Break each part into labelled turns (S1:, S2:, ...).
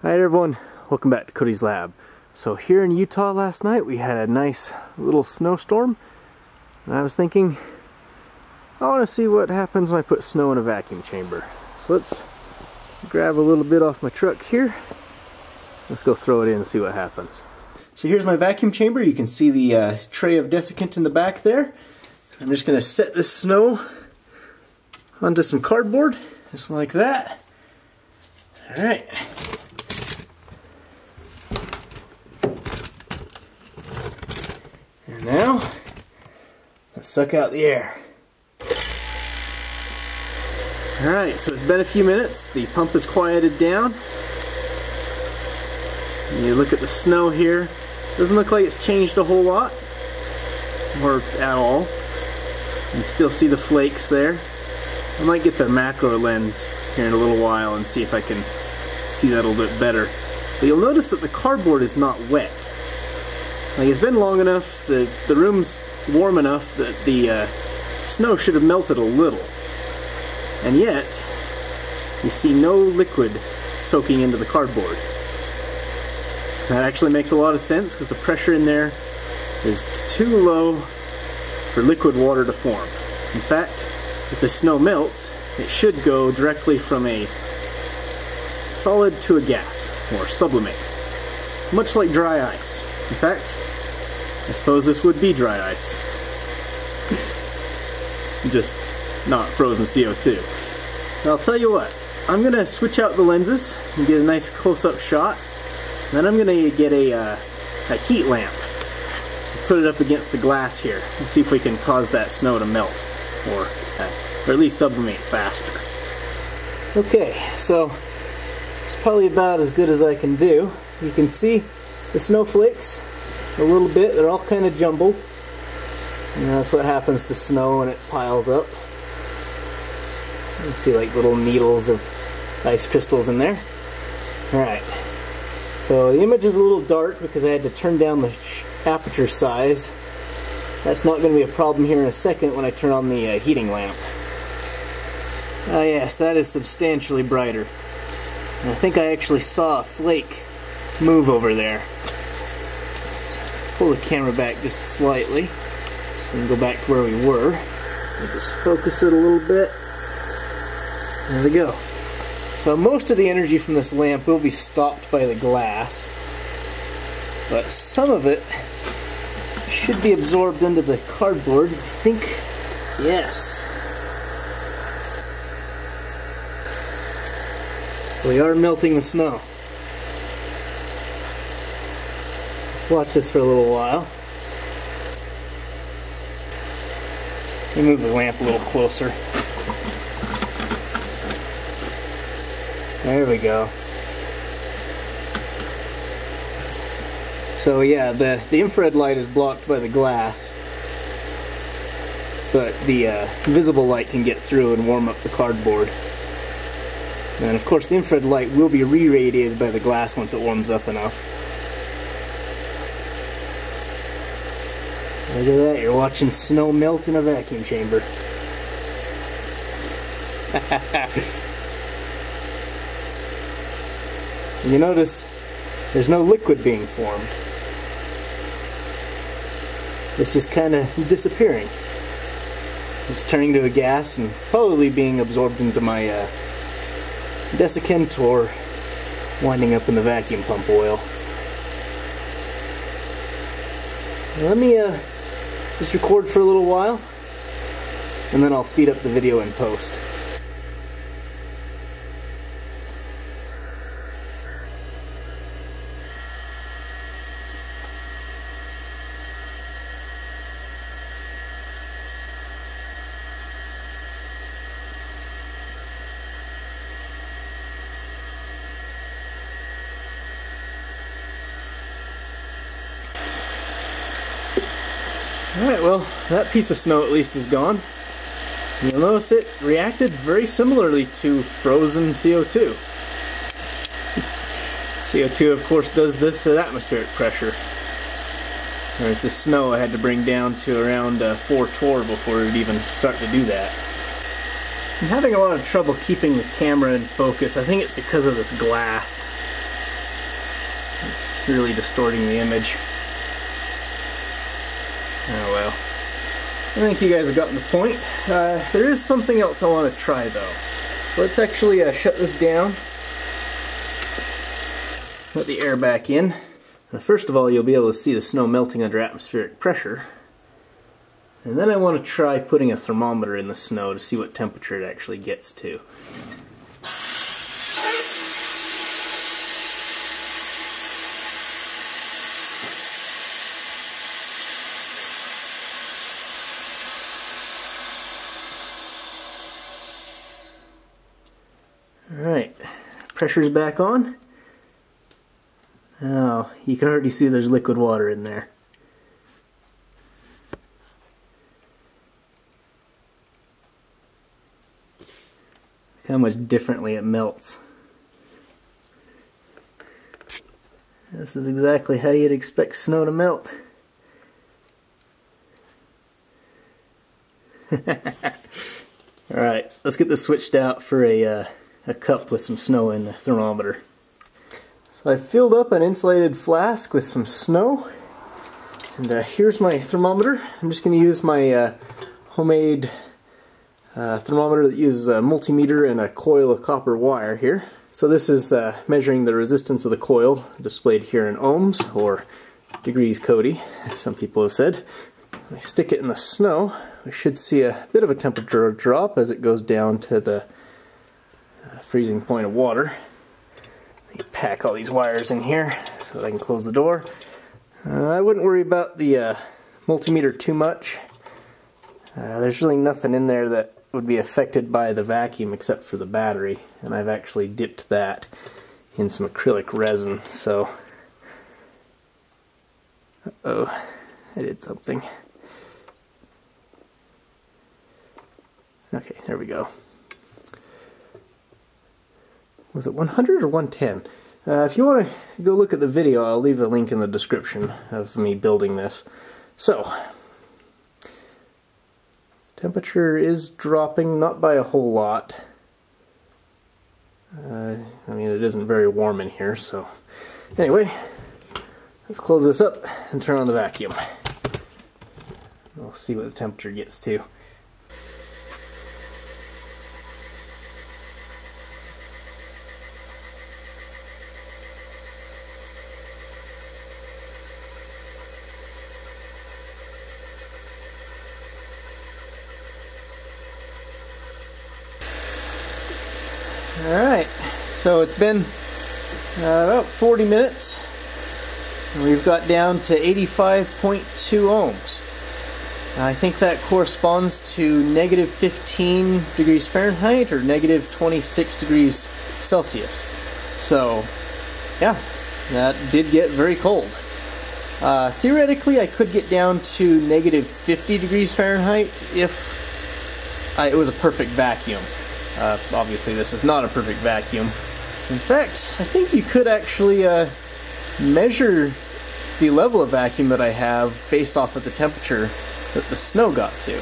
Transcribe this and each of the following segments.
S1: Hi everyone, welcome back to Cody's Lab. So here in Utah last night we had a nice little snowstorm, and I was thinking I want to see what happens when I put snow in a vacuum chamber. So let's grab a little bit off my truck here. Let's go throw it in and see what happens. So here's my vacuum chamber. You can see the tray of desiccant in the back there. I'm just going to set this snow onto some cardboard, just like that. Alright. And now, let's suck out the air. Alright, so it's been a few minutes. The pump is quieted down. And you look at the snow here. Doesn't look like it's changed a whole lot, or at all. You still see the flakes there. I might get the macro lens here in a little while and see if I can see that a little bit better. But you'll notice that the cardboard is not wet. Like, it's been long enough, the room's warm enough that the snow should have melted a little. And yet, you see no liquid soaking into the cardboard. That actually makes a lot of sense because the pressure in there is too low for liquid water to form. In fact, if the snow melts, it should go directly from a solid to a gas, or sublimate. Much like dry ice. In fact, I suppose this would be dry ice. Just not frozen CO2. But I'll tell you what, I'm going to switch out the lenses and get a nice close-up shot. Then I'm going to get a heat lamp, put it up against the glass here, and see if we can cause that snow to melt, or at least sublimate faster. Okay, so it's probably about as good as I can do. You can see the snowflakes a little bit, they're all kind of jumbled. And that's what happens to snow when it piles up. You see like little needles of ice crystals in there. Alright. So the image is a little dark because I had to turn down the aperture size. That's not going to be a problem here in a second when I turn on the heating lamp. Ah yes, that is substantially brighter. And I think I actually saw a flake move over there. Let's pull the camera back just slightly and go back to where we were. I'll just focus it a little bit. There we go. So most of the energy from this lamp will be stopped by the glass, but some of it should be absorbed into the cardboard. I think, yes. We are melting the snow. Let's watch this for a little while. Let me move the lamp a little closer. There we go. So yeah, the infrared light is blocked by the glass, but the visible light can get through and warm up the cardboard. And of course the infrared light will be re-radiated by the glass once it warms up enough. Look at that, you're watching snow melt in a vacuum chamber. You notice there's no liquid being formed. It's just kind of disappearing. It's turning to a gas and probably being absorbed into my desiccant or winding up in the vacuum pump oil. Let me just record for a little while, and then I'll speed up the video in post. Alright, well, that piece of snow at least is gone. You'll notice it reacted very similarly to frozen CO2. CO2, of course, does this at atmospheric pressure. Whereas the snow I had to bring down to around 4 torr before it would even start to do that. I'm having a lot of trouble keeping the camera in focus. I think it's because of this glass. It's really distorting the image. Oh well. I think you guys have gotten the point. There is something else I want to try though. So let's actually shut this down. Let the air back in. Now, first of all, you'll be able to see the snow melting under atmospheric pressure. And then I want to try putting a thermometer in the snow to see what temperature it actually gets to. Alright, pressure's back on. Oh, you can already see there's liquid water in there. Look how much differently it melts. This is exactly how you'd expect snow to melt. Alright, let's get this switched out for a cup with some snow in the thermometer. So I filled up an insulated flask with some snow, and here's my thermometer. I'm just going to use my homemade thermometer that uses a multimeter and a coil of copper wire here. So this is measuring the resistance of the coil, displayed here in ohms, or degrees Cody, as some people have said. When I stick it in the snow, we should see a bit of a temperature drop as it goes down to the freezing point of water. Let me pack all these wires in here so that I can close the door. I wouldn't worry about the multimeter too much. There's really nothing in there that would be affected by the vacuum except for the battery, and I've actually dipped that in some acrylic resin, so uh-oh, I did something. Okay, there we go. Was it 100 or 110? If you want to go look at the video, I'll leave a link in the description of me building this. So, temperature is dropping, not by a whole lot. I mean, it isn't very warm in here, so anyway, let's close this up and turn on the vacuum. We'll see what the temperature gets to. Alright, so it's been about 40 minutes, and we've got down to 85.2 ohms. I think that corresponds to negative 15 degrees Fahrenheit or negative 26 degrees Celsius. So, yeah, that did get very cold. Theoretically, I could get down to negative 50 degrees Fahrenheit if it was a perfect vacuum. Obviously this is not a perfect vacuum. In fact, I think you could actually measure the level of vacuum that I have based off of the temperature that the snow got to.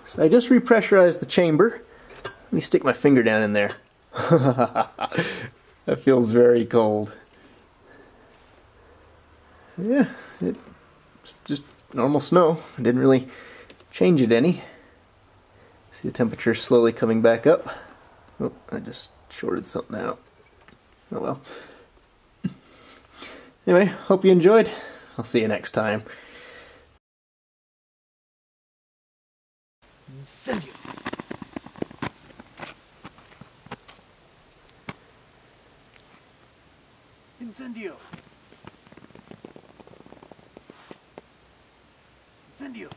S1: So I just repressurized the chamber. Let me stick my finger down in there. That feels very cold. Yeah, it's just normal snow. I didn't really change it any. See the temperature slowly coming back up. Oh, I just shorted something out. Oh well. Anyway, hope you enjoyed. I'll see you next time. Incendio. Incendio. Incendio.